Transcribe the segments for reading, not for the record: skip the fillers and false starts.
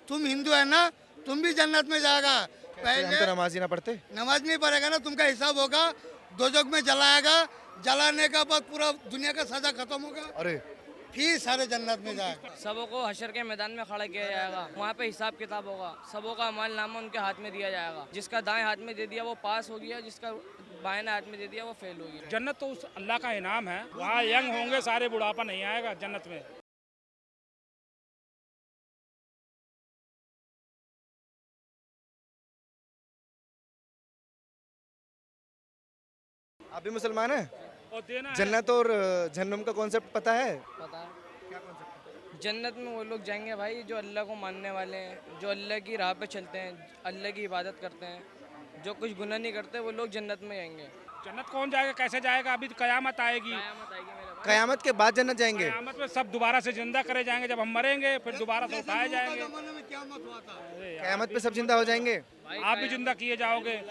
तुम हिंदू है ना, तुम भी जन्नत में जाएगा। हम पहले तो नमाज ही ना पढ़ते। नमाज नहीं पढ़ेगा ना, तुमका हिसाब होगा, दोजख में जलाएगा, जलाने का बाद पूरा दुनिया का सजा खत्म होगा, अरे फिर सारे जन्नत में जाएगा। सबों को हशर के मैदान में खड़ा किया जाएगा, वहाँ पे हिसाब किताब होगा, सबों का माल नामा उनके हाथ में दिया जाएगा। जिसका दाएं हाथ में दे दिया वो पास हो गया, जिसका बाएं हाथ में दे दिया वो फेल हो गया। जन्नत तो उस अल्लाह का इनाम है, वहाँ यंग होंगे सारे, बुढ़ापा नहीं आएगा जन्नत में। आप भी मुसलमान हैं? और देना है। जन्नत और जहन्नुम का कॉन्सेप्ट पता है? पता है जन्नत में वो लोग जाएंगे भाई जो अल्लाह को मानने वाले हैं, जो अल्लाह की राह पे चलते हैं, अल्लाह की इबादत करते हैं, जो कुछ गुनाह नहीं करते, वो लोग जन्नत में जाएंगे। जन्नत कौन जाएगा, कैसे जाएगा? अभी तो कयामत आएगी। क़यामत आएगी मेरे भाई। कयामत के बाद जन्नत जाएंगे? कयामत में सब दोबारा से जिंदा करे जाएंगे, जब हम मरेंगे फिर दोबारा से उठाए जाएंगे। जमाने में क्या मत हुआ था? कयामत पे सब जिंदा हो जाएंगे? आप भी जिंदा किए जाओगे।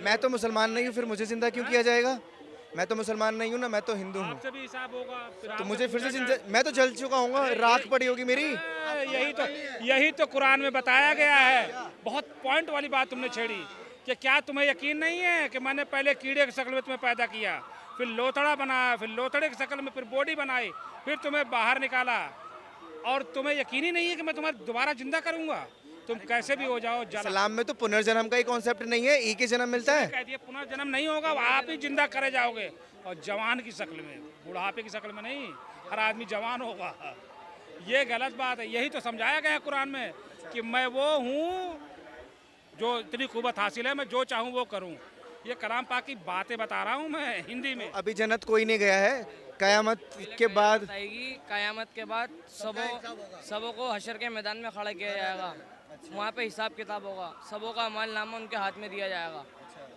मैं तो मुसलमान नहीं हूँ, फिर मुझे जिंदा क्यों किया जाएगा? मैं तो मुसलमान नहीं हूँ ना, मैं तो हिंदू हूँ। आपसे भी हिसाब होगा फिर तो आपसे मुझे फिर से पूछा जिंदा, मैं तो जल चुका हूँ, राख पड़ी होगी मेरी। यही तो कुरान में बताया गया है। बहुत पॉइंट वाली बात तुमने छेड़ी कि क्या तुम्हें यकीन नहीं है कि मैंने पहले कीड़े की शक्ल में तुम्हें पैदा किया, फिर लोथड़ा बनाया, फिर लोथड़े की शक्ल में फिर बॉडी बनाई, फिर तुम्हें बाहर निकाला, और तुम्हें यकीन ही नहीं है कि मैं तुम्हें दोबारा जिंदा करूंगा? तुम कैसे भी हो जाओ। इस्लाम में तो पुनर्जन्म का ही कॉन्सेप्ट नहीं है, एक ही जन्म मिलता है। कह दिया पुनर्जन्म नहीं होगा, आप ही जिंदा करे जाओगे, और जवान की शक्ल में, बुढ़ापे की शक्ल में नहीं। हर आदमी जवान होगा, ये गलत बात है। यही तो समझाया गया है कुरान में कि मैं वो हूँ जो इतनी कुव्वत हासिल है, मैं जो चाहूँ वो करूँ। ये कलाम पाक की बातें बता रहा हूँ मैं हिंदी में। अभी जन्नत कोई नहीं गया है, कयामत के बाद आएगी, क़यामत के बाद सबों को हशर के मैदान में खड़ा किया जाएगा, वहाँ पे हिसाब किताब होगा, सबों का माल नामा उनके हाथ में दिया जाएगा।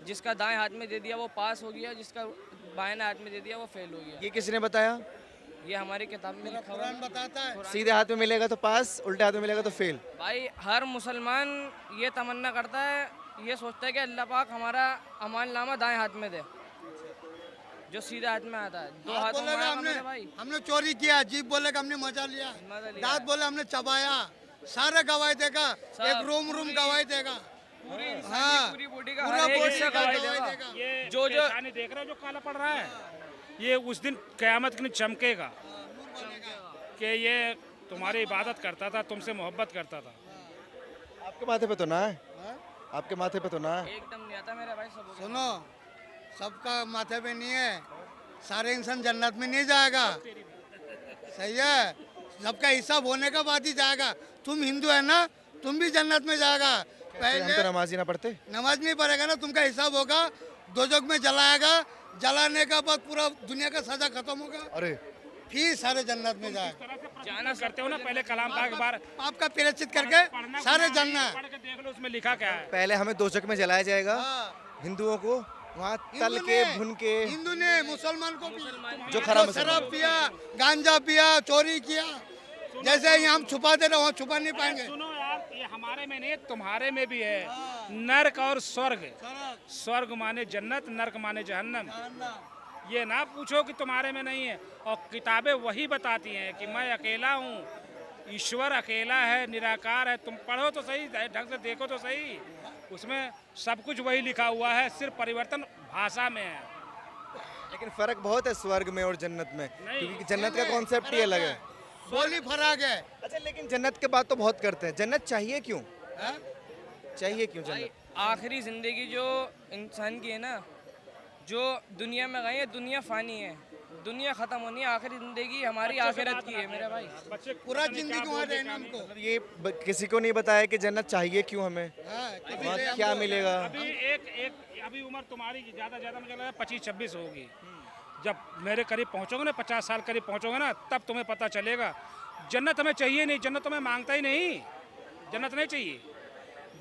जिसका दाएं हाथ में दे दिया वो पास हो गया, जिसका बाएं हाथ में दे दिया वो फेल हो गया। ये किसने बताया? ये हमारी किताब में लिखा हुआ है। बताता है सीधे हाथ में मिलेगा तो पास, उल्टे हाथ में मिलेगा तो फेल। भाई हर मुसलमान ये तमन्ना करता है, ये सोचता है कि अल्लाह पाक हमारा अमाल नामा दाएं हाथ में दे, जो सीधे हाथ में आता है। दो हाथों में बोलेगा आएगा हमने मेरे भाई। हमने चोरी किया, जीप बोलेगा हमने मजा लिया, मजा लिया। दांत बोले हमने चबाया, सारे गवाही देगा, एक रूम गवाही देगा। पूरी इंसानी हाँ, पूरी बॉडी का पूरा हर एक body हिस्सा का गवाही गवाही देगा। देगा। ये जो पेशानी देख रहे हो जो काला पड़ रहा है, ये उस दिन कयामत के दिन चमकेगा कि ये तुम्हारी इबादत करता था, तुमसे मोहब्बत करता था। आपके माथे पे तो ना है, आपके माथे पे तो ना है। एकदम नहीं आता मेरे भाई। सब सुनो, सबका माथे पे नहीं है, सारे इंसान जन्नत में नहीं जाएगा, सही है? सबका हिसाब होने के बाद ही जाएगा। तुम हिंदू है ना, तुम भी जन्नत में जाएगा। हम पहले तो नमाज ही ना पढ़ते। नमाज नहीं पढ़ेगा ना, तुमका हिसाब होगा, दोजख में जलाएगा, जलाने का बाद पूरा दुनिया का सजा खत्म होगा, अरे फिर सारे जन्नत में जाएगा। जाना करते हो ना, पहले कलाम पाक के बार पाप का प्रेषित करके सारे जानना है। पढ़ के देख लो उसमें लिखा क्या है। पहले हमें दोजख में जलाया जाएगा, हिंदुओं को वहाँ तल हिंदू के ने- भुन के, हिंदू ने मुसलमान को भी जो खराब जो शराब पिया, गांजा पिया, चोरी किया, जैसे ही हम छुपा दे रहे वहाँ छुपा नहीं पाएंगे। सुनो यार, ये हमारे में नहीं, तुम्हारे में भी है। नर्क और स्वर्ग, स्वर्ग माने जन्नत, नर्क माने जहन्नम। ये ना पूछो कि तुम्हारे में नहीं है। और किताबें वही बताती हैं कि मैं अकेला हूँ, ईश्वर अकेला है, निराकार है। तुम पढ़ो तो सही, ढंग से देखो तो सही, उसमें सब कुछ वही लिखा हुआ है, सिर्फ परिवर्तन भाषा में है। लेकिन फर्क बहुत है स्वर्ग में और जन्नत में, क्योंकि जन्नत का कॉन्सेप्ट ही अलग है। बोली फराक है। अच्छा, लेकिन जन्नत के बात तो बहुत करते हैं, जन्नत चाहिए क्यों? हाँ? चाहिए क्यों भाई जन्नत? आखिरी जिंदगी जो इंसान की है ना, जो दुनिया में गई है, दुनिया फानी है, दुनिया खत्म होनी है, आखिरी जिंदगी हमारी आखिरत की है मेरे भाई। बच्चे पूरा जिंदगी वहाँ रहना हमको। मतलब ये किसी को नहीं बताया कि जन्नत चाहिए क्यों हमें, हाँ, वहाँ क्या मिलेगा। अभी उम्र तुम्हारी ज़्यादा मुझे लगा 25-26 होगी। जब मेरे करीब पहुँचोगे ना, 50 साल करीब पहुँचोगे ना, तब तुम्हें पता चलेगा। जन्नत हमें चाहिए नहीं, जन्नत हमें मांगता ही नहीं, जन्नत नहीं चाहिए।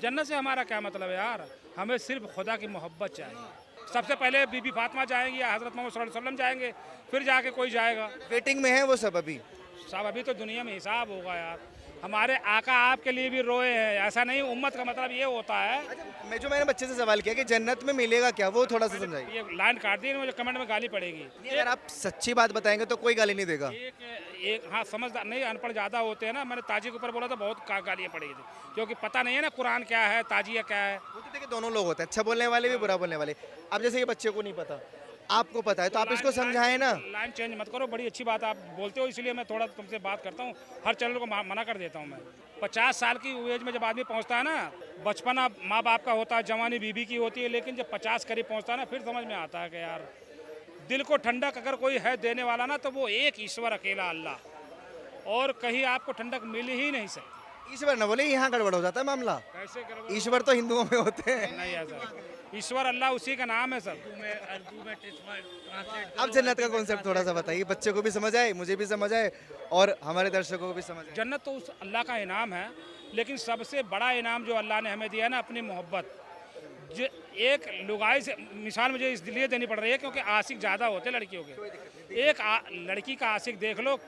जन्नत से हमारा क्या मतलब है यार? हमें सिर्फ खुदा की मोहब्बत चाहिए। सबसे पहले बीबी फातिमा जाएंगी या हज़रत मोहम्मद सल्लल्लाहु अलैहि वसल्लम जाएंगे, फिर जाके कोई जाएगा। वेटिंग में है वो सब अभी। साहब अभी तो दुनिया में हिसाब होगा यार। हमारे आका आपके लिए भी रोए हैं, ऐसा नहीं। उम्मत का मतलब ये होता है। अच्छा, मैंने बच्चे से सवाल किया कि जन्नत में मिलेगा क्या, वो थोड़ा सा समझाइए। ये लाइन काट दी, मुझे कमेंट में गाली पड़ेगी। अगर आप सच्ची बात बताएंगे तो कोई गाली नहीं देगा। एक हाँ समझदार नहीं, अनपढ़ ज़्यादा होते हैं ना। मैंने ताजी के ऊपर बोला था, बहुत गालियाँ पड़ेगी थी, क्योंकि पता नहीं है ना कुरान क्या है, ताजिया क्या है। वो तो देखिए दोनों लोग होते हैं, अच्छा बोलने वाले भी बुरा बोलने वाले। अब जैसे ये बच्चे को नहीं पता, आपको पता है, तो आप इसको समझाएं ना। लाइन चेंज मत करो, बड़ी अच्छी बात आप बोलते हो, इसलिए मैं थोड़ा तुमसे बात करता हूँ। हर चैनल को मना कर देता हूँ मैं। 50 साल की एज में जब आदमी पहुँचता है ना, बचपना माँ बाप का होता है, जवानी बीबी की होती है, लेकिन जब 50 करीब पहुँचता है ना, फिर समझ में आता है कि यार दिल को ठंडक अगर कोई है देने वाला ना, तो वो एक ईश्वर अकेला अल्लाह, और कहीं आपको ठंडक मिल ही नहीं सकती। ईश्वर ना बोले, यहाँ गड़बड़ हो जाता है मामला। कैसे करोगे? ईश्वर तो हिंदुओं में होते हैं। नहीं ऐसा, ईश्वर अल्लाह उसी का नाम है सर। अब जन्नत का कॉन्सेप्ट थोड़ा सा बताइए, बच्चे को भी समझ आए, मुझे भी समझ आए, और हमारे दर्शकों को भी समझ आए। जन्नत तो उस अल्लाह का इनाम है, लेकिन सबसे बड़ा इनाम जो अल्लाह ने हमें दिया है ना, अपनी मोहब्बत। जो एक लुगाई से मिसाल मुझे इसलिए देनी पड़ रही है क्योंकि आशिक ज़्यादा होते हैं लड़कियों के। लड़की का आशिक देख लो,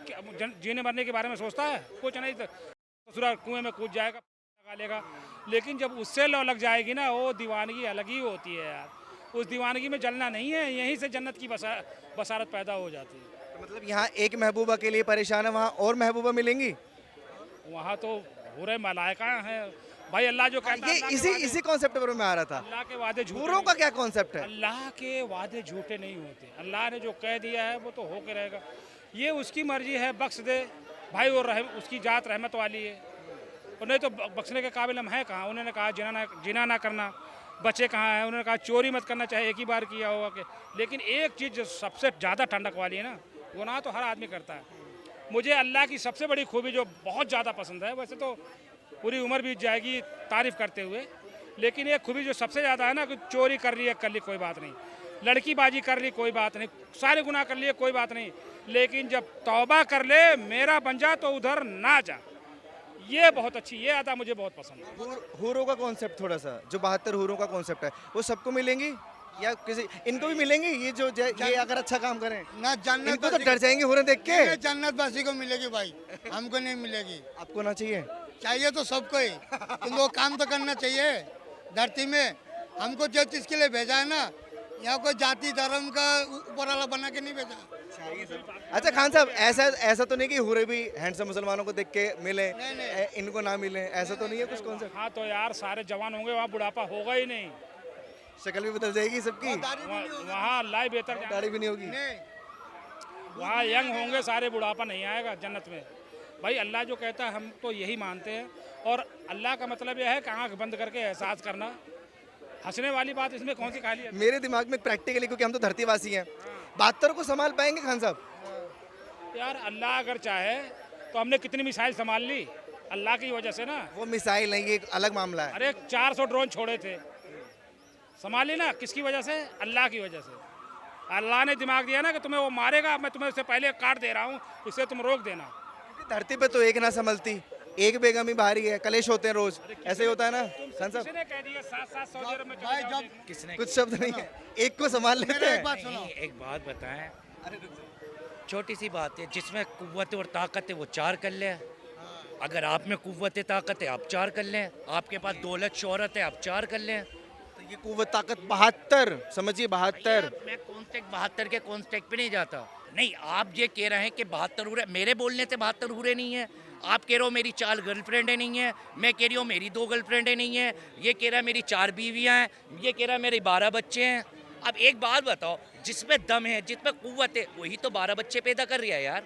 जीने मरने के बारे में सोचता है कुछ नहीं, तो ससुराल कुएं में कूद जाएगा, लगा लेगा। लेकिन जब उससे लौ लग जाएगी ना, वो दीवानगी अलग ही होती है यार। उस दीवानगी में जलना नहीं है, यहीं से जन्नत की बसारत पैदा हो जाती है। तो मतलब यहाँ एक महबूबा के लिए परेशान है, वहाँ और महबूबा मिलेंगी। वहाँ तो पूरे मलाइका हैं भाई। अल्लाह जो कहता है, ये इसी कॉन्सेप्ट पर मैं आ रहा था। अल्लाह के वादे झूठे हूरों का क्या कॉन्सेप्ट है? अल्लाह के वादे झूठे नहीं होते। अल्लाह ने जो कह दिया है वो तो होके रहेगा, ये उसकी मर्जी है, बख्श दे भाई। और उसकी जात रहमत वाली है, और नहीं तो बख्शने के काबिल हम हैं कहाँ। उन्होंने कहा जिना ना करना, बच्चे कहाँ हैं, उन्होंने कहा चोरी मत करना, चाहे एक ही बार किया होगा के। लेकिन एक चीज़ जो सबसे ज़्यादा ठंडक वाली है ना, गुनाह तो हर आदमी करता है। मुझे अल्लाह की सबसे बड़ी खूबी जो बहुत ज़्यादा पसंद है, वैसे तो पूरी उम्र बीत जाएगी तारीफ़ करते हुए, लेकिन एक खूबी जो सबसे ज़्यादा है ना, कि चोरी कर ली है कर ली कोई बात नहीं, लड़की बाजी कर ली कोई बात नहीं, सारे गुनाह कर लिए कोई बात नहीं, लेकिन जब तौबा कर ले मेरा बन जा तो उधर ना जा, ये बहुत अच्छी, ये अदा मुझे बहुत पसंद है। हूरों का कॉन्सेप्ट थोड़ा सा, जो 72 हूरों का कॉन्सेप्ट है, वो सबको मिलेंगी या किसी इनको भी मिलेंगी? ये अगर अच्छा काम करें ना जन्नत इनको तो डर जाएंगे हूरें देख के। जन्नत वासी को मिलेगी भाई, हमको नहीं मिलेगी। आपको ना चाहिए? चाहिए तो सबको ही, लेकिन वो काम तो करना चाहिए धरती में। हमको जो चीज़ के लिए भेजा है ना, यहाँ कोई जाति धर्म का ऊपर वाला बना के नहीं भेजा। अच्छा खान साहब, ऐसा तो नहीं कि हूरे भी हैंडसम मुसलमानों को देख के मिले, नहीं। इनको ना मिले, ऐसा तो नहीं है कुछ कॉन्सेप्ट? हाँ तो यार सारे जवान होंगे, वहाँ बुढ़ापा होगा ही नहीं, शक्ल भी बदल जाएगी सबकी, वहाँ अल्लाह बेहतर, दाढ़ी भी नहीं होगी। वहाँ यंग होंगे सारे, बुढ़ापा नहीं आएगा जन्नत में भाई। अल्लाह जो कहता है हम तो यही मानते हैं, और अल्लाह का मतलब यह है कि आँख बंद करके एहसास करना। हंसने वाली बात इसमें कौन सी खाली है? मेरे दिमाग में प्रैक्टिकली, क्योंकि हम तो धरतीवासी हैं, 72 को संभाल पाएंगे खान साहब? यार अल्लाह अगर चाहे तो हमने कितनी मिसाइल संभाल ली अल्लाह की वजह से ना। वो मिसाइल नहीं, ये एक अलग मामला है। अरे 400 ड्रोन छोड़े थे, संभाली ना, किसकी वजह से? अल्लाह की वजह से। अल्लाह ने दिमाग दिया ना कि तुम्हें वो मारेगा, मैं तुम्हें उससे पहले काट दे रहा हूँ, इसे तुम रोक देना। धरती पे तो एक ना संभलती, एक बेगम ही भारी है, कलेश होते हैं रोज, ऐसे ही होता है ना खान साहब? किसने कह दिया 7-7 सऊदी अरब में भाई चले जाओ जब देखने? किसने कुछ शब्द नहीं है, एक को संभाल लेते मेरा एक हैं। बात सुनो, नहीं, एक बात बताएं, छोटी सी बात है, जिसमें कुव्वत और ताकत है वो 4 कर ले। अगर आप में कुव्वत ताकत है आप 4 कर लें, आपके पास दौलत शोहरत है आप 4 कर लें। तो ये कुव्वत ताकत 72, समझिए 72। मैं कॉन्स्टेक्ट 72 के कॉन्स्टेक्ट पे नहीं जाता। नहीं, आप ये कह रहे हैं कि 72 हुरे, मेरे बोलने से 72 हुरे नहीं है। आप कह रहे हो मेरी 4 गर्लफ्रेंडें नहीं है, मैं कह रही हूँ मेरी 2 गर्लफ्रेंडें नहीं है, ये कह रहा है मेरी 4 बीवियाँ हैं, ये कह रहा है मेरे 12 बच्चे हैं। अब एक बात बताओ, जिसमें दम है, जिसमें कुव्वत है, वही तो 12 बच्चे पैदा कर रहा है यार।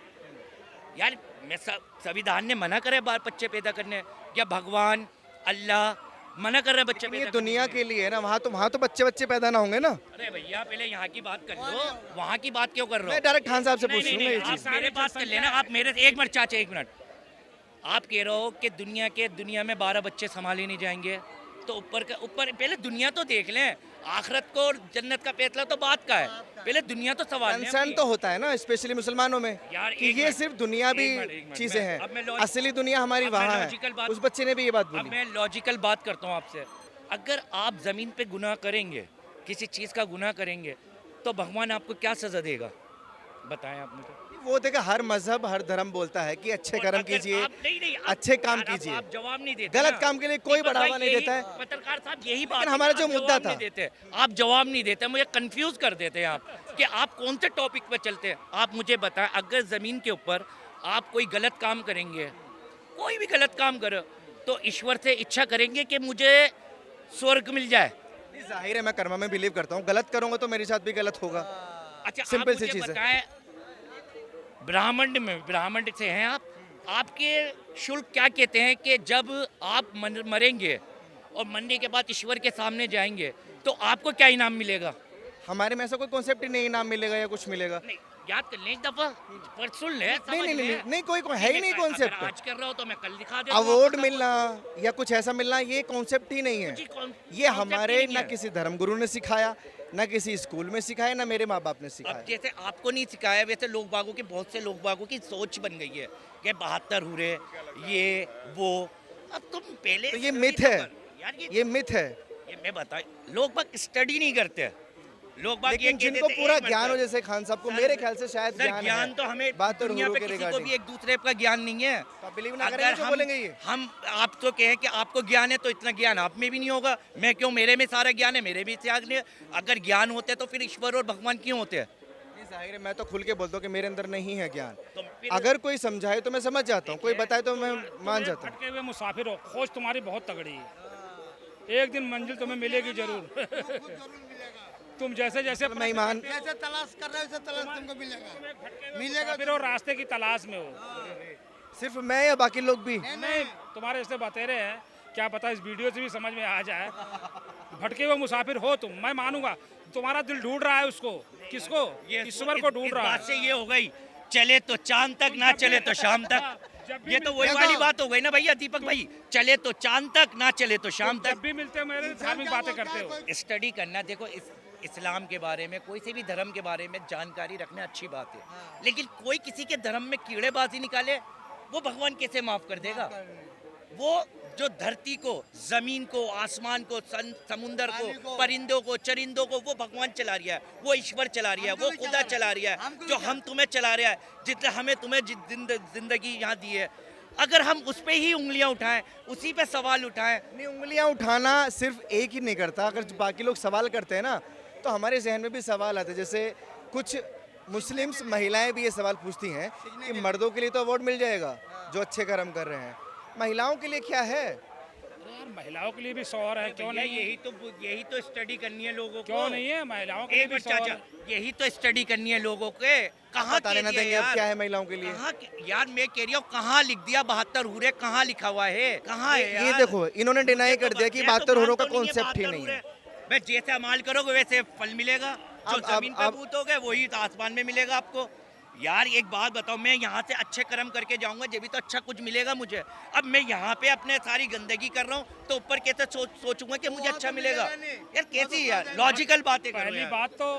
यार मैं संविधान ने मना करे 12 बच्चे पैदा करने, क्या भगवान अल्लाह मना कर रहे हैं बच्चे ये पैदा दुनिया करने? के लिए है ना, वहाँ तो बच्चे पैदा ना होंगे ना। अरे भैया पहले यहाँ की बात कर लो, वहाँ की बात क्यों कर रहे हो? मैं डायरेक्ट खान साहब से नहीं, पूछ नहीं, लूंगा ये नहीं, चीज। आप मेरे पास कर लेना, आप मेरे से 1 मिनट चाचा 1 मिनट। आप कह रहे हो कि दुनिया में 12 बच्चे संभाले नहीं जाएंगे, तो ऊपर पहले दुनिया तो देख लें, आखिरत को और जन्नत का फैसला तो बात का है, पहले दुनिया तो सवाल कंसर्न तो होता है ना, स्पेशली मुसलमानों में, यार, कि एक ये मिनट, सिर्फ दुनियावी एक मिनट, चीजें अब मैं हैं, असली दुनिया हमारी वहाँ लॉजिकल है। उस बच्चे ने भी ये बात अब बोली। मैं लॉजिकल बात करता हूँ आपसे। अगर आप ज़मीन पे गुनाह करेंगे, किसी चीज़ का गुनाह करेंगे, तो भगवान आपको क्या सज़ा देगा? बताएं आप मुझे। वो देखा, हर मजहब हर धर्म बोलता है कि अच्छे कर्म अगर कीजिए, आप नहीं, अच्छे काम यार, कीजिए। आप जवाब नहीं देते गलत ना। काम के लिए कोई दीपक बढ़ावा भाई, नहीं यही- देता है। पत्रकार साहब यही बात लेकिन है हमारा कि जो आप मुद्दा जवाब था। नहीं देते, आप जवाब नहीं देते, मुझे कंफ्यूज कर देते हैं आप कि आप कौन से टॉपिक पे चलते हैं। आप मुझे बताएं, अगर जमीन के ऊपर आप कोई गलत काम करेंगे, कोई भी गलत काम करो, तो ईश्वर से इच्छा करेंगे कि मुझे स्वर्ग मिल जाए। नहीं, जाहिर है मैं कर्म में बिलीव करता हूँ, गलत करूंगा तो मेरे साथ भी गलत होगा। अच्छा, सिंपल आप सी मुझे चीज़ है। बताएं, ब्राह्मण से हैं आप, आपके शुल्क क्या कहते हैं कि जब आप मरेंगे और मरने के बाद ईश्वर के सामने जाएंगे तो आपको क्या इनाम मिलेगा? हमारे में ऐसा कोई कॉन्सेप्ट ही नहीं, इनाम मिलेगा या कुछ मिलेगा। नहीं, याद कर लें एक दफा, पर सुन ले, नहीं समझ नहीं ले। नहीं, नहीं कोई है ही नहीं अगर कॉन्सेप्ट। आज कर रहा हो तो मैं कल दिखा देता हूँ अवार्ड आपको। मिलना या कुछ ऐसा मिलना, ये कॉन्सेप्ट ही नहीं है। जी, ये concept हमारे ही नहीं ना है। किसी धर्मगुरु ने सिखाया, ना किसी स्कूल में सिखाया, ना मेरे माँ बाप ने अब सिखाया। जैसे आपको नहीं सिखाया, वैसे लोग बागों की, बहुत से लोग बागों की सोच बन गई है कि 72 हुरे, ये वो। अब तुम पहले तो ये study मिथ तो है, कर। यार ये मिथ है। ये मैं बता, लोग बाग स्टडी नहीं करते, लोग बाग ये लेकिन कहते जिनको थे, पूरा एक ज्ञान हो, मतलब। जैसे खान साहब को, सर, मेरे ख्याल से शायद सर, ज्ञान है। तो हमें बात दुनिया हुरूर पे के किसी को regarding। भी एक दूसरे का ज्ञान नहीं है। तो आप बिलीव ना करेंगे जो बोलेंगे ये। हम आप तो कहें कि आपको ज्ञान है तो इतना ज्ञान आप में भी नहीं होगा। मैं क्यों, मेरे में सारा ज्ञान है, मेरे भी त्याग नहीं है। अगर ज्ञान होते तो फिर ईश्वर और भगवान क्यों होते हैं? नहीं, जाहिर है मैं तो खुल के बोलता हूँ कि मेरे अंदर नहीं है ज्ञान। तो फिर अगर कोई समझाए तो मैं समझ जाता हूँ, कोई बताए तो मैं मान जाता हूँ। भटके हुए मुसाफिर हो, खोज तुम्हारी बहुत तगड़ी है, एक दिन मंजिल तुम्हें मिलेगी जरूर। तुम जैसे जैसे मैं ईमान जैसे तलाश कर रहे हो वैसे तलाश तुमको मिलेगा। मिलेगा फिर और रास्ते की तलाश में हो। सिर्फ मैं या बाकी लोग भी। नहीं, तुम्हारे जैसे बतेरे हैं, क्या पता इस वीडियो से भी समझ में आ जाए। भटके हुए मुसाफिर हो तुम, मैं मानूंगा। तुम्हारा दिल ढूंढ रहा है उसको, किसको? ईश्वर को ढूंढ रहा बात से है। ये हो गई, चले तो चांद तक, ना चले तो शाम तक। ये तो वही वाली बात हो गई ना भैया दीपक भाई, चले तो चांद तक, ना चले तो शाम जब तक। भी मिलते हो मेरे धार्मिक बातें करते हो। स्टडी करना, देखो इस्लाम के बारे में, कोई से भी धर्म के बारे में जानकारी रखना अच्छी बात है, लेकिन कोई किसी के धर्म में कीड़ेबाजी निकाले, वो भगवान कैसे माफ कर देगा? वो जो धरती को, जमीन को, आसमान को, समुंदर को, परिंदों को, चरिंदों को, वो भगवान चला रहा है, वो ईश्वर चला रहा है, वो खुदा चला रहा है, जो हम तुम्हें चला रहा है, जितना हमें तुम्हें जिंदगी यहाँ दी है। अगर हम उस पे ही उंगलियां उठाएं, उसी पे सवाल उठाएं। नहीं, उंगलियां उठाना सिर्फ एक ही नहीं करता। अगर बाकी लोग सवाल करते हैं ना, तो हमारे जहन में भी सवाल आते हैं। जैसे कुछ मुस्लिम्स महिलाएं भी ये सवाल पूछती हैं कि मर्दों के लिए तो अवार्ड मिल जाएगा जो अच्छे कर्म कर रहे हैं, महिलाओं के लिए क्या है? यार महिलाओं के लिए भी सौर है, क्यों नहीं? यही तो स्टडी करनी है लोगों को। क्यों नहीं है? महिलाओं के लिए एक भी मिनट सौर चाचा, है। यही तो स्टडी करनी है लोगों के। कहाँ बताने ना कह दिया देंगे अब यार? क्या है महिलाओं के लिए। यार मैं कह रही हूँ, कहाँ लिख दिया 72 हुरे? कहाँ लिखा हुआ है? कहाँ है ये यार? देखो, इन्होंने डिनाई कर दिया कि 72 हुरों का कॉन्सेप्ट ही नहीं है। मैं जैसे अमाल करोगे वैसे फल मिलेगा, जो अब- जमीन पे अब- बूतोगे वही तो आसमान में मिलेगा आपको। यार एक बात बताओ, मैं यहाँ से अच्छे कर्म करके जाऊंगा जब भी तो अच्छा कुछ मिलेगा मुझे। अब मैं यहाँ पे अपने सारी गंदगी कर रहा हूँ तो ऊपर कैसे सोचूंगा कि मुझे अच्छा मिलेगा? यार कैसी यार लॉजिकल बातें करो पहली यार। बात तो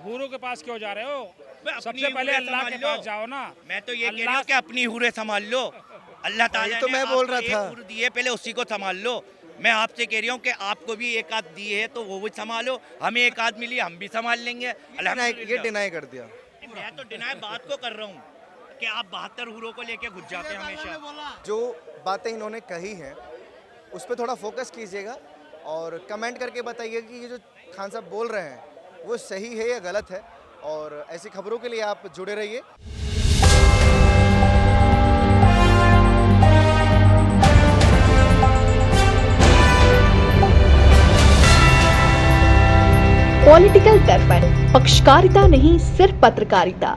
हुरों के पास क्यों जा रहे हो? अपनी सबसे पहले हुरे अल्लाह के संभाल पास लो। जाओ ना। मैं तो ये कह रही अल्लाह हूँ कि अपनी हुरे संभाल लो। अल्लाह ताला तो ने मैं बोल आपको रहा एक था। हुर दी है, पहले उसी को संभाल लो। मैं आपसे कह रही हूँ कि आपको भी एक आध दी है तो वो भी संभालो, हमें एक आध मिली हम भी संभाल लेंगे। ये अल्हम्दुलिल्लाह। डिनाई कर दिया। मैं तो डिनाई बात को कर रहा हूँ कि आप 72 हुरों को लेके घुस जाते हैं हमेशा। जो बातें इन्होंने कही हैं उस पर थोड़ा फोकस कीजिएगा और कमेंट करके बताइए कि ये जो खान साहब बोल रहे हैं वो सही है या गलत है। और ऐसी खबरों के लिए आप जुड़े रहिए। पॉलिटिकल दर्पण, पक्षकारिता नहीं सिर्फ पत्रकारिता।